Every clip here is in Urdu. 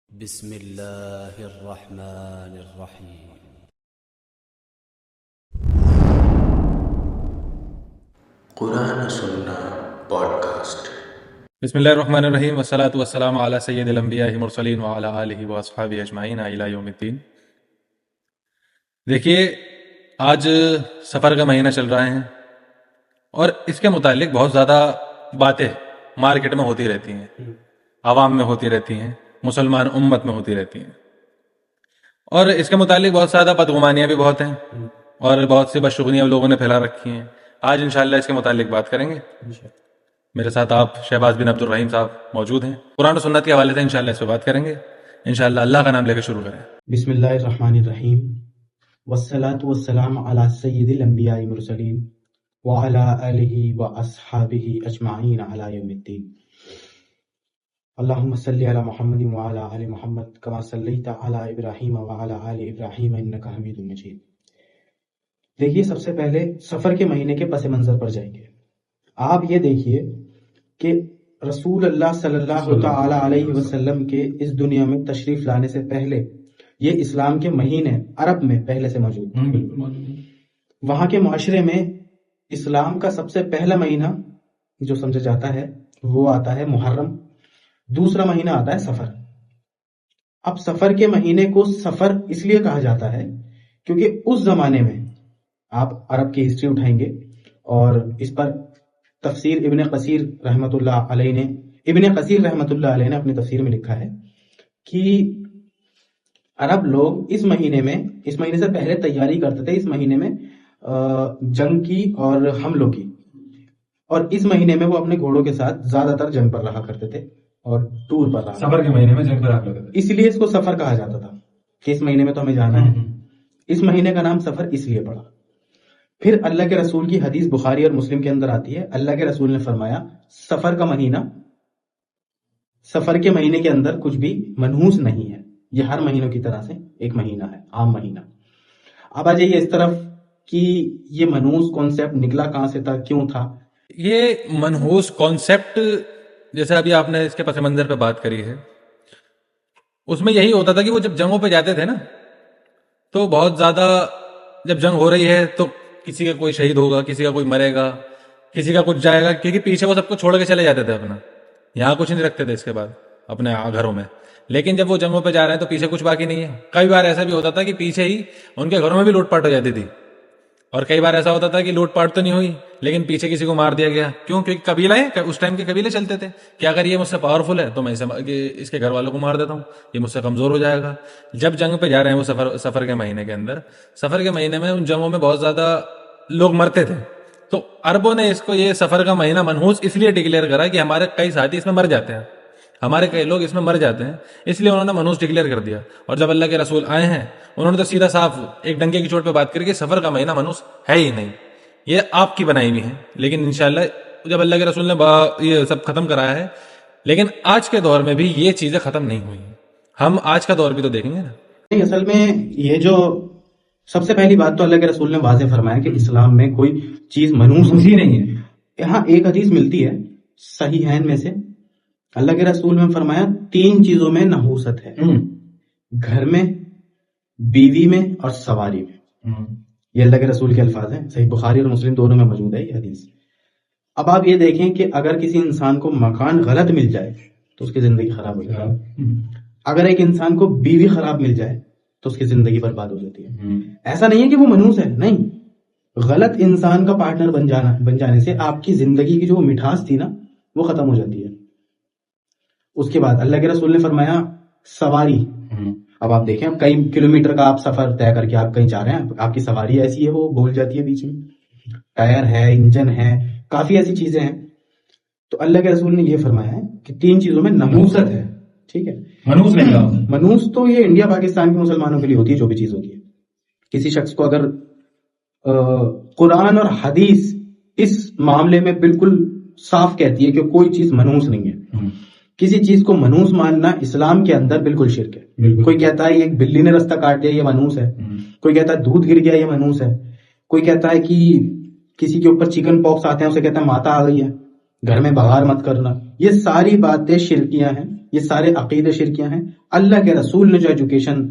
بسم اللہ الرحمن الرحیم۔ قرآن سننا پوڈ کاسٹ۔ بسم اللہ الرحمن الرحیم، والصلاة والسلام علی سید الانبیاء المرسلین وعلی آلہ واصحابہ اجمعین الی یوم الدین۔ دیکھیے، آج سفر کا مہینہ چل رہا ہے اور اس کے متعلق بہت زیادہ باتیں مارکیٹ میں ہوتی رہتی ہیں، عوام میں ہوتی رہتی ہیں، مسلمان امت میں ہوتی رہتی ہیں، اور اس کے متعلق بہت زیادہ بدگمانیاں بھی بہت ہیں اور بہت سی بدشگونیاں لوگوں نے پھیلا رکھی ہیں۔ آج انشاءاللہ اس کے متعلق بات کریں گے۔ میرے ساتھ آپ شہباز بن عبد الرحیم صاحب موجود ہیں، قرآن و سنت کے حوالے سے انشاءاللہ اس پہ بات کریں گے۔ انشاءاللہ اللہ کا نام لے کے شروع کریں۔ بسم اللہ الرحمن الرحیم، والصلاة والسلام علی سید الانبیاء المرسلین وعلی آلہ واصحابہ اجمعین الی یوم الدین۔ اللہم صلی علی محمد وعلی آل محمد کما صلیت علی ابراہیم وعلی آل ابراہیم انک حمید مجید۔ دیکھیے، سب سے پہلے سفر کے مہینے کے پس منظر پر جائیں گے۔ آپ یہ دیکھیے کہ رسول اللہ صلی اللہ تعالی علیہ وسلم کے اس دنیا میں تشریف لانے سے پہلے یہ اسلام کے مہینے عرب میں پہلے سے موجود ہیں۔ وہاں کے معاشرے میں اسلام کا سب سے پہلا مہینہ جو سمجھا جاتا ہے وہ آتا ہے محرم، دوسرا مہینہ آتا ہے سفر۔ اب سفر کے مہینے کو سفر اس لیے کہا جاتا ہے کیونکہ اس زمانے میں آپ عرب کی ہسٹری اٹھائیں گے اور اس پر تفسیر ابن کثیر رحمۃ اللہ علیہ نے اپنی تفسیر میں لکھا ہے کہ عرب لوگ اس مہینے سے پہلے تیاری کرتے تھے، اس مہینے میں جنگ کی اور حملوں کی، اور اس مہینے میں وہ اپنے گھوڑوں کے ساتھ زیادہ تر جنگ پر رہا کرتے تھے اور ٹور پر رہا۔ سفر کے مہینے میں جنگ پر رہا کرتے، اس لیے اس کو سفر کہا جاتا تھا کہ اس مہینے میں تو ہمیں جانا ہے۔ اس مہینے کا نام سفر اس لیے پڑا۔ پھر اللہ کے رسول کی حدیث بخاری اور مسلم کے اندر آتی ہے، اللہ کے رسول نے فرمایا سفر کے مہینے کے اندر کچھ بھی منحوس نہیں ہے، یہ ہر مہینوں کی طرح سے ایک مہینہ ہے، عام مہینہ۔ اب آ جائیے اس طرف کہ یہ منحوس کانسیپٹ نکلا کہاں سے تھا، کیوں تھا؟ یہ منحوس کانسیپٹ جیسے ابھی آپ نے اس کے پس منظر پہ بات کری ہے، اس میں یہی ہوتا تھا کہ وہ جب جنگوں پہ جاتے تھے نا، تو بہت زیادہ جب جنگ ہو رہی ہے تو کسی کا کوئی شہید ہوگا، کسی کا کوئی مرے گا، کسی کا کچھ جائے گا، کیونکہ پیچھے وہ سب کو چھوڑ کے چلے جاتے تھے، اپنا یہاں کچھ نہیں رکھتے تھے اس کے بعد اپنے گھروں میں۔ لیکن جب وہ جنگوں پہ جا رہے ہیں تو پیچھے کچھ باقی نہیں ہے۔ کئی بار ایسا بھی ہوتا تھا کہ پیچھے ہی ان کے گھروں میں بھی لوٹ پاٹ ہو جاتی تھی، اور کئی بار ایسا ہوتا تھا کہ لوٹ پاٹ تو نہیں ہوئی لیکن پیچھے کسی کو مار دیا گیا۔ کیوں؟ کیونکہ قبیلہ ہے، اس ٹائم کے قبیلے چلتے تھے کہ اگر یہ مجھ سے پاورفل ہے تو میں اس کے گھر والوں کو مار دیتا ہوں، یہ مجھ سے کمزور ہو جائے گا۔ جب جنگ پہ جا رہے ہیں وہ سفر کے مہینے کے اندر، سفر کے مہینے میں ان جنگوں میں بہت زیادہ لوگ مرتے تھے، تو عربوں نے اس کو یہ سفر کا مہینہ منحوس اس لیے ڈکلیئر کرا کہ ہمارے کئی ساتھی اس میں مر جاتے ہیں، ہمارے کئی لوگ اس میں مر جاتے ہیں، اس لیے انہوں نے منحوس ڈکلیئر کر دیا۔ اور جب اللہ کے رسول آئے ہیں انہوں نے تو سیدھا صاف ایک ڈنکے کی چوٹ پہ بات کر کے سفر کا مہینہ منحوس ہے ہی نہیں، یہ آپ کی بنائی ہوئی ہے۔ لیکن انشاءاللہ جب اللہ کے رسول نے یہ سب ختم کرایا ہے، لیکن آج کے دور میں بھی یہ چیزیں ختم نہیں ہوئی ہیں، ہم آج کا دور بھی تو دیکھیں گے نا۔ اصل میں یہ جو سب سے پہلی بات تو اللہ کے رسول نے واضح فرمایا کہ اسلام میں کوئی چیز منحوس ہی نہیں ہے۔ یہاں ایک حدیث ملتی ہے صحیحین میں سے، اللہ کے رسول نے فرمایا 3 چیزوں میں نحوست ہے، گھر میں، بیوی میں اور سواری میں۔ یہ اللہ کے رسول کے الفاظ ہیں، صحیح بخاری اور مسلم دونوں میں موجود ہے یہ حدیث۔ اب آپ یہ دیکھیں کہ اگر کسی انسان کو مکان غلط مل جائے تو اس کی زندگی خراب ہو جائے، اگر ایک انسان کو بیوی خراب مل جائے تو اس کی زندگی برباد ہو جاتی ہے۔ ایسا نہیں ہے کہ وہ منحوس ہے، نہیں، غلط انسان کا پارٹنر بن جانے سے آپ کی زندگی کی جو مٹھاس تھی نا وہ ختم ہو جاتی ہے۔ اس کے بعد اللہ کے رسول نے فرمایا سواری۔ اب آپ دیکھیں، اب کئی کلومیٹر کا آپ سفر طے کر کے آپ کہیں جا رہے ہیں، آپ کی سواری ایسی ہے وہ بھول جاتی ہے، بیچ میں ٹائر ہے، انجن ہے، کافی ایسی چیزیں ہیں۔ تو اللہ کے رسول نے یہ فرمایا ہے کہ 3 چیزوں میں نحوست ہے، ٹھیک ہے، منحوس نہیں، منحوس تو یہ انڈیا پاکستان کے مسلمانوں کے لیے ہوتی ہے، جو بھی چیز ہوتی ہے۔ کسی شخص کو اگر قرآن اور حدیث اس معاملے میں بالکل صاف کہتی ہے کہ کوئی چیز منحوس نہیں ہے، کسی چیز کو منحوس ماننا اسلام کے اندر بالکل شرک ہے۔ کوئی کہتا ہے ایک بلی نے رستہ کاٹ دیا یہ منحوس ہے، کوئی کہتا ہے دودھ گر گیا یہ منحوس ہے، کوئی کہتا ہے کہ کسی کے اوپر چکن پاکس آتے ہیں اسے کہتا ہے ماتا آ گئی ہے، گھر میں بہار مت کرنا۔ یہ ساری باتیں شرکیاں ہیں یہ سارے عقیدے شرکیاں ہیں. اللہ کے رسول نے جو ایجوکیشن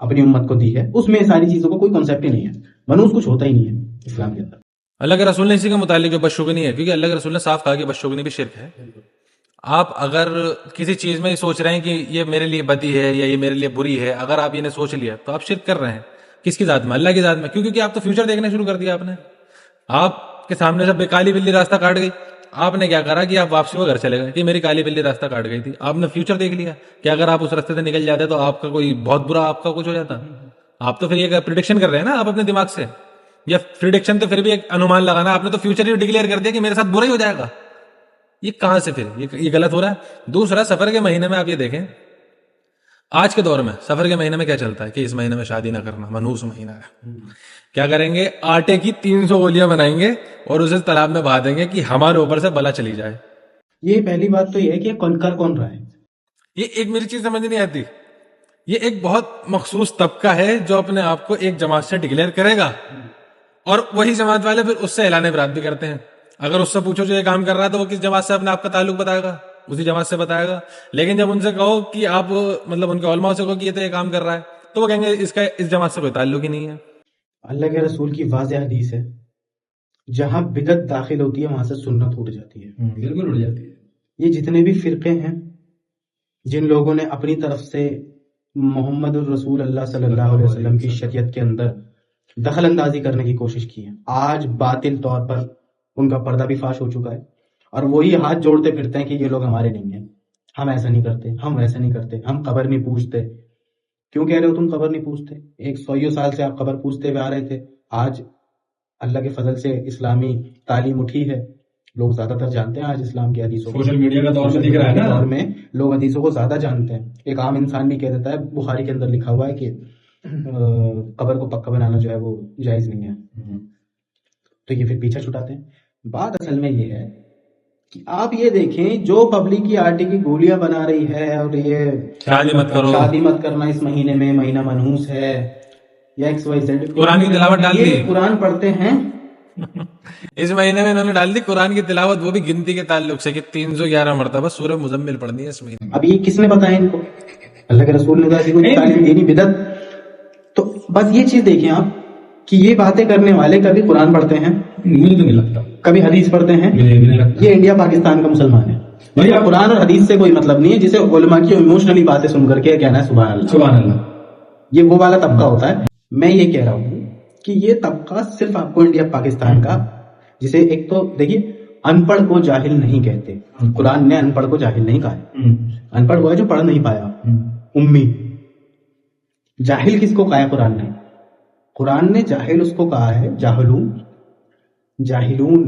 اپنی امت کو دی ہے اس میں ساری چیزوں کا کوئی کانسیپٹ ہی نہیں ہے. منوس کچھ ہوتا ہی نہیں ہے اسلام کے اندر. اللہ کے رسول نے اسی کے متعلق جو بدشگنی ہے، کیونکہ اللہ کے رسول نے صاف کہا کہ بدشگنی بھی شرک ہے. آپ اگر کسی چیز میں سوچ رہے ہیں کہ یہ میرے لیے بدی ہے یا یہ میرے لیے بری ہے، اگر آپ یہ نے سوچ لیا تو آپ شرک کر رہے ہیں. کس کی ذات میں؟ اللہ کی ذات میں. کیونکہ آپ تو فیوچر دیکھنا شروع کر دیا. آپ نے، آپ کے سامنے سے کالی بلی راستہ کاٹ گئی، آپ نے کیا کرا کہ آپ واپسی کو گھر چلے گئے کہ میری کالی بلی راستہ کاٹ گئی تھی. آپ نے فیوچر دیکھ لیا کہ اگر آپ اس راستے سے نکل جاتے تو آپ کا کوئی بہت برا آپ کا کچھ ہو جاتا. آپ تو پھر یہ پریڈکشن کر رہے ہیں نا آپ اپنے دماغ سے. یا پریڈکشن تو پھر بھی ایک انومان لگانا، آپ نے تو فیوچر ہی ڈکلیئر کر دیا کہ میرے ساتھ برا ہی ہو جائے گا. یہ کہاں سے پھر یہ غلط ہو رہا ہے. دوسرا، سفر کے مہینے میں آپ یہ دیکھیں، آج کے دور میں سفر کے مہینے میں کیا چلتا ہے کہ اس مہینے میں شادی نہ کرنا، منحوس مہینہ ہے. کیا کریں گے؟ آٹے کی 300 گولیاں بنائیں گے اور اسے تالاب میں بہا دیں گے کہ ہمارے اوپر سے بلا چلی جائے. یہ پہلی بات تو یہ ہے کہ کر کون رہا ہے. یہ ایک میری چیز سمجھ نہیں آتی. یہ ایک بہت مخصوص طبقہ ہے جو اپنے آپ کو ایک جماعت سے ڈکلیئر کرے گا، اور وہی جماعت والے پھر اس سے اعلان برات بھی کرتے ہیں. اگر اس سے پوچھو جو یہ کام کر رہا ہے تو وہ کس جماعت سے اپنے آپ کا تعلق بتائے گا؟ اسی جماعت سے بتائے گا. لیکن جب ان سے کہو کہ آپ مطلب ان کے علماء سے کہو کہ یہ تو یہ کام کر رہا ہے تو وہ کہیں گے اس کا اس جماعت سے کوئی تعلق ہی نہیں ہے. اللہ کے رسول کی واضح حدیث ہے، جہاں بدعت داخل ہوتی ہے وہاں سے سنت اٹھ جاتی ہے. بالکل اڑ جاتی ہے. یہ جتنے بھی فرقے ہیں جن لوگوں نے اپنی طرف سے محمد الرسول اللہ صلی اللہ علیہ وسلم کی شریعت کے اندر دخل اندازی کرنے کی کوشش کی ہے، آج باطل طور پر ان کا پردہ بھی فاش ہو چکا ہے، اور وہی ہاتھ جوڑتے پھرتے ہیں کہ یہ لوگ ہمارے نہیں ہیں، ہم ایسا نہیں کرتے، ہم ویسا نہیں کرتے، ہم قبر نہیں پوجتے. کیوں کہہ رہے ہو تم قبر نہیں پوجتے؟ 100 سال سے آپ قبر پوجتے ہوئے آ رہے تھے. آج اللہ کے فضل سے اسلامی تعلیم اٹھی ہے، لوگ زیادہ تر جانتے ہیں آج اسلام کی حدیثوں کو. سوشل میڈیا کا دور میں دکھ رہا ہے نا، دور میں لوگ حدیثوں کو زیادہ جانتے ہیں. ایک عام انسان بھی کہہ دیتا ہے، بخاری کے اندر لکھا ہوا ہے کہ قبر کو پکا بنانا جو ہے وہ جائز نہیں ہے. تو یہ پھر پیچھا چھٹاتے ہیں. بات اصل میں یہ ہے کہ آپ یہ دیکھیں، جو پبلک کی آٹے کی گولیاں بنا رہی ہے اور یہ شادی مت کرو، شادی مت کرنا اس مہینے میں، مہینہ منحوس ہے یا XYZ، قرآن کی تلاوت ڈال دی. قرآن پڑھتے ہیں اس مہینے میں انہوں نے ڈال دی قرآن کی تلاوت، وہ بھی گنتی کے تعلق سے کہ 311 مرتبہ سورہ مزمل پڑھنی ہے اس مہینے. اب یہ کس نے بتایا ان کو؟ اللہ کے رسول نے ایسی کوئی تعلیم دی نہیں، بدعت. تو بس یہ چیز دیکھیں آپ کہ یہ باتیں کرنے والے کبھی قرآن پڑھتے ہیں، مجھے تو نہیں لگتا، کبھی حدیث پڑھتے ہیں. یہ انڈیا پاکستان کا مسلمان ہے. قرآن اور حدیث سے کوئی مطلب نہیں ہے، جسے علماء کی ایموشنلی باتیں سن کر کے کہنا ہے سبحان اللہ سبحان اللہ. یہ وہ والا طبقہ ہوتا ہے. میں یہ کہہ رہا ہوں کہ یہ طبقہ صرف آپ کو انڈیا پاکستان کا، جسے ایک تو دیکھیے ان پڑھ کو جاہل نہیں کہتے. قرآن نے ان پڑھ کو جاہل نہیں کہا ہے. ان پڑھ وہ ہے جو پڑھ نہیں پایا، امی. جاہل کس کو کہا ہے قرآن نے؟ قرآن نے جاہل اس کو کہا ہے جاہلون، جاہلون.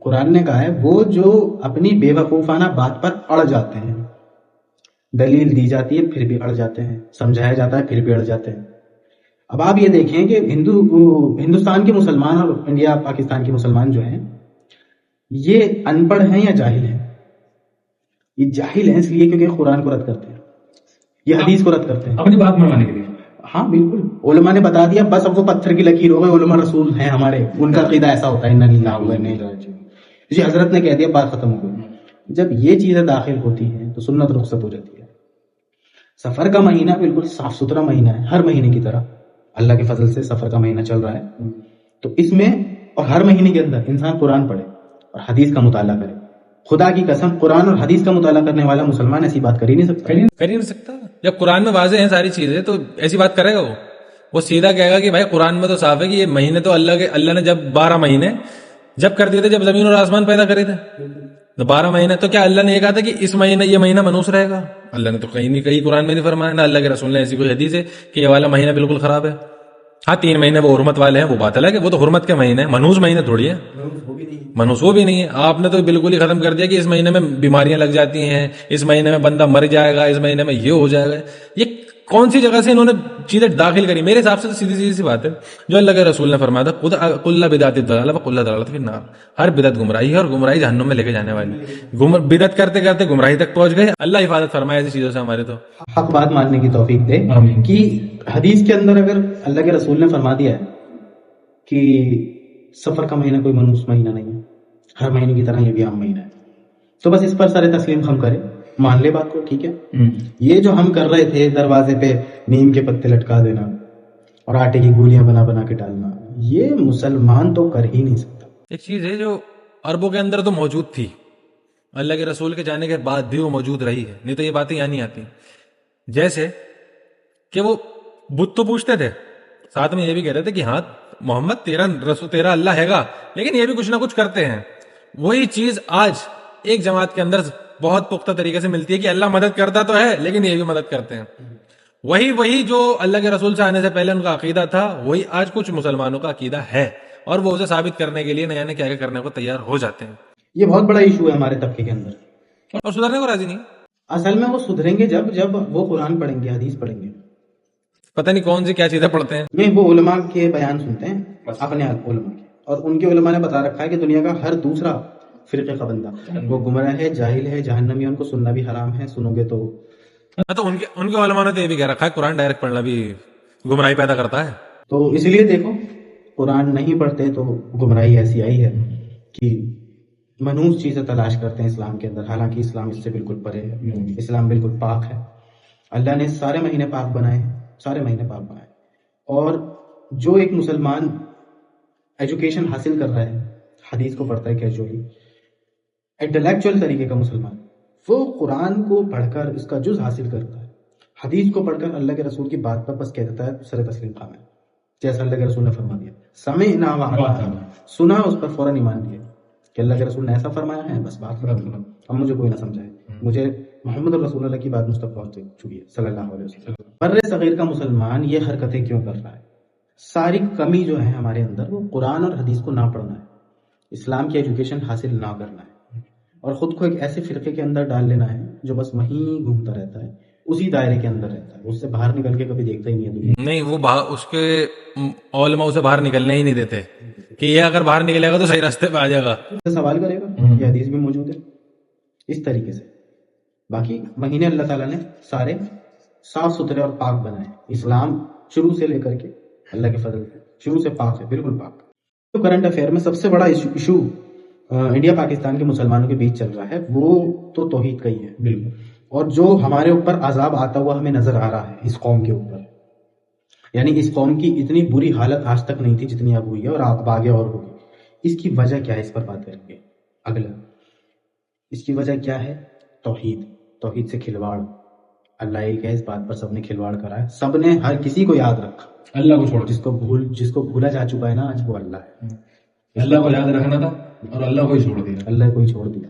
قرآن نے کہا ہے وہ جو اپنی بے وقوفانہ بات پر اڑ جاتے ہیں. دلیل دی جاتی ہے پھر بھی اڑ جاتے ہیں، سمجھایا جاتا ہے پھر بھی اڑ جاتے ہیں. اب آپ یہ دیکھیں کہ ہندوستان کے مسلمان اور انڈیا پاکستان کے مسلمان جو ہیں یہ ان پڑھ ہیں یا جاہل ہیں؟ یہ جاہل ہیں اس لیے کیونکہ قرآن کو رد کرتے ہیں، یہ حدیث کو رد کرتے ہیں اپنی بات منوانے کے لیے. ہاں بالکل، علماء نے بتا دیا، بس اب وہ پتھر کی لکیر ہو گئے. علماء رسول ہیں ہمارے، ان کا عقیدہ ایسا ہوتا ہے، جی حضرت نے کہہ دیا، بات ختم ہو گئی. جب یہ چیزیں داخل ہوتی ہیں تو سنت رخصت ہو جاتی ہے. سفر کا مہینہ بالکل صاف ستھرا مہینہ ہے، ہر مہینے کی طرح اللہ کے فضل سے سفر کا مہینہ چل رہا ہے. تو اس میں اور ہر مہینے کے اندر انسان قرآن پڑھے اور حدیث کا مطالعہ کرے. خدا کی قسم قرآن اور حدیث کا مطالعہ کرنے والا مسلمان ایسی بات کر ہی نہیں سکتا. کر ہی نہیں سکتا. جب قرآن میں واضح ہیں ساری چیزیں تو ایسی بات کرے گا وہ سیدھا کہے گا کہ بھائی قرآن میں تو صاف ہے کہ یہ مہینے تو اللہ نے جب 12 مہینے جب کر دیے تھے، جب زمین اور آسمان پیدا کرے تھے تو 12 مہینے، تو کیا اللہ نے یہ کہا تھا کہ اس مہینے یہ مہینہ منحوس رہے گا؟ اللہ نے تو کہیں نہیں، کہیں قرآن میں نہیں فرمایا، نہ اللہ کے رسول نے ایسی کوئی حدیث ہے کہ یہ والا مہینہ بالکل خراب ہے. ہاں 3 مہینے وہ حرمت والے ہیں، وہ بات الگ ہے، وہ تو حرمت کے مہینے ہیں، منحوس مہینے تھوڑی ہے، منحوس وہ بھی نہیں ہے. آپ نے تو بالکل ہی ختم کر دیا کہ اس مہینے میں بیماریاں لگ جاتی ہیں، اس مہینے میں بندہ مر جائے گا، اس مہینے میں یہ ہو جائے گا. یہ کون سی جگہ سے انہوں نے چیزیں داخل کری؟ میرے حساب سے تو سیدھی سی بات ہے جو اللہ کے رسول نے فرمایا تھا، کل بدعت ضلالہ وکل ضلالۃ فی النار. ہر بدعت گمراہی ہے اور گمراہی جہنم میں لے کے جانے والی. بدعت کرتے کرتے گمراہی تک پہنچ گئے. اللہ حفاظت فرمائے ایسی چیزوں سے ہمارے. تو حق بات ماننے کی توفیق دے کہ حدیث کے اندر اگر اللہ کے رسول نے فرما دیا ہے کہ سفر کا مہینہ کوئی منحوس مہینہ نہیں ہے، ہر مہینے کی طرح یہ بھی عام مہینہ ہے، تو بس اس پر سارے تسلیم خم کرے مان لے بات کو, ٹھیک ہے. یہ جو ہم کر رہے تھے دروازے پہ نیم کے پتے لٹکا دینا اور آٹے کی گولیاں بنا بنا کے ڈالنا, یہ مسلمان تو کر ہی نہیں سکتا. ایک چیز ہے جو عربوں کے اندر تو موجود تھی, اللہ کے رسول کے جانے کے بعد بھی وہ موجود رہی ہے, نہیں تو یہ باتیں یہاں نہیں آتی. جیسے کہ وہ بت تو پوچھتے تھے, ساتھ میں یہ بھی کہتے تھے کہ ہاں محمد تیرا اللہ ہے گا, لیکن یہ بھی کچھ نہ کچھ کرتے ہیں. وہی چیز آج ایک جماعت کے اندر بہت پختہ طریقے سے ملتی ہے کہ اللہ مدد کرتا تو ہے لیکن یہ بھی مدد کرتے ہیں. وہی جو اللہ کے رسول سے آنے سے پہلے ان کا عقیدہ تھا, وہی آج کچھ مسلمانوں کا عقیدہ ہے, اور وہ اسے ثابت کرنے کے لیے نیا نیا کیا کرنے کو تیار ہو جاتے ہیں. یہ بہت بڑا ایشو ہے ہمارے طبقے کے اندر, اور سدھرنے کو راضی نہیں. اصل میں وہ سدھریں گے جب وہ قرآن پڑھیں گے, حدیث پڑھیں گے. پتہ نہیں کون سی کیا چیزیں پڑھتے ہیں. نہیں, وہ علماء کے بیان سنتے ہیں, اپنے علماء کے, اور ان کے علماء نے بتا رکھا ہے کہ دنیا کا ہر دوسرا فرقے کا بندہ وہ گمراہ ہے, جاہل ہے, جہنمی ہے, ان کو سننا بھی حرام ہے, سنو گے تو ان کے علماء نے تو یہ بھی کہہ رکھا ہے قرآن ڈائریکٹ پڑھنا بھی گمراہی پیدا کرتا ہے. تو اس لیے دیکھو قرآن نہیں پڑھتے تو گمراہی ایسی آئی ہے کہ منحوس چیزیں تلاش کرتے ہیں اسلام کے اندر, حالانکہ اسلام اس سے بالکل پرے ہے. اسلام بالکل پاک ہے. اللہ نے سارے مہینے پاک بنائے ہیں, سارے مہینے پاک بنائے. اور جو ایک مسلمان ایجوکیشن حاصل کر رہا ہے, حدیث کو پڑھتا ہے کیجولی, انٹلیکچوئل طریقے کا مسلمان, وہ قرآن کو پڑھ کر اس کا جز حاصل کرتا ہے, حدیث کو پڑھ کر اللہ کے رسول کی بات پر بس کہہ دیتا ہے سر تسلیم خام ہے, جیسا اللہ کے رسول نے فرما دیا. سمعنا واطعنا, سنا, اس پر فوراً ایمان لیا کہ اللہ کے رسول نے ایسا فرمایا ہے, بس بات ختم. اب مجھے کوئی نہ سمجھائے, مجھے محمد رسول اللہ کی بات مجھ تک پہنچ چکی ہے صلی اللہ علیہ وسلم. بر صغیر کا مسلمان یہ حرکتیں کیوں کر رہا ہے؟ ساری کمی جو ہے ہمارے اندر وہ قرآن اور حدیث کو نہ پڑھنا ہے, اسلام کی ایجوکیشن حاصل نہ کرنا ہے, اور خود کو ایک ایسے فرقے کے اندر ڈال لینا ہے جو بس وہیں گھومتا رہتا ہے, اسی دائرے کے اندر رہتا ہے, اس سے باہر نکل کے کبھی دیکھتا ہی نہیں ہے دنیا. نہیں, وہ اس کے علماء اسے باہر نکلنے ہی نہیں دیتے کہ یہ اگر باہر نکلے گا تو صحیح راستے پہ آ جائے گا, سوال کرے گا. یہ حدیث بھی موجود ہے اس طریقے سے. باقی مہینے اللہ تعالیٰ نے سارے صاف ستھرے اور پاک بنائے. اسلام شروع سے لے کر کے اللہ کے فضل سے شروع سے پاک ہے, بالکل پاک. تو کرنٹ افیئر میں سب سے بڑا ایشو انڈیا پاکستان کے مسلمانوں کے بیچ چل رہا ہے وہ تو توحید کا ہی ہے. بالکل. اور جو ہمارے اوپر عذاب آتا ہوا ہمیں نظر آ رہا ہے اس قوم کے اوپر, یعنی اس قوم کی اتنی بری حالت آج تک نہیں تھی جتنی اب ہوئی ہے, اور اب آگے اور ہوگی. اس کی وجہ کیا ہے, اس پر بات کریں گے. اگلا, اس کی وجہ کیا ہے؟ توحید سے کھلواڑ. اللہ ایک ہے, اس بات پر سب نے کھلواڑ کرا ہے, سب نے, ہر کسی کو یاد رکھا, اللہ کو چھوڑ, جس کو بھولا جا چکا ہے نا آج, وہ اللہ ہے. اللہ کو یاد رکھنا تھا اور اللہ کو ہی چھوڑ دیا, اللہ کو ہی چھوڑ دیا.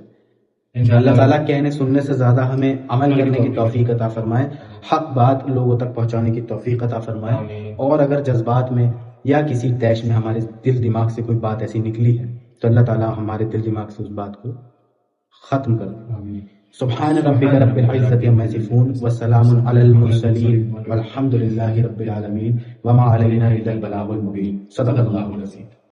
اللہ تعالیٰ کہنے سننے سے زیادہ ہمیں عمل کرنے کی توفیق عطا فرمائے, حق بات لوگوں تک پہنچانے کی توفیق عطا فرمائے. اور اگر جذبات میں یا کسی طیش میں ہمارے دل دماغ سے کوئی بات ایسی نکلی ہے تو اللہ تعالیٰ ہمارے دل دماغ سے اس بات کو ختم کر دے. سبحان ربک رب العزة عما یصفون وسلام علی المرسلین والحمد للہ رب العالمین وما علینا الا البلاغ المبین. صدق اللہ العظیم.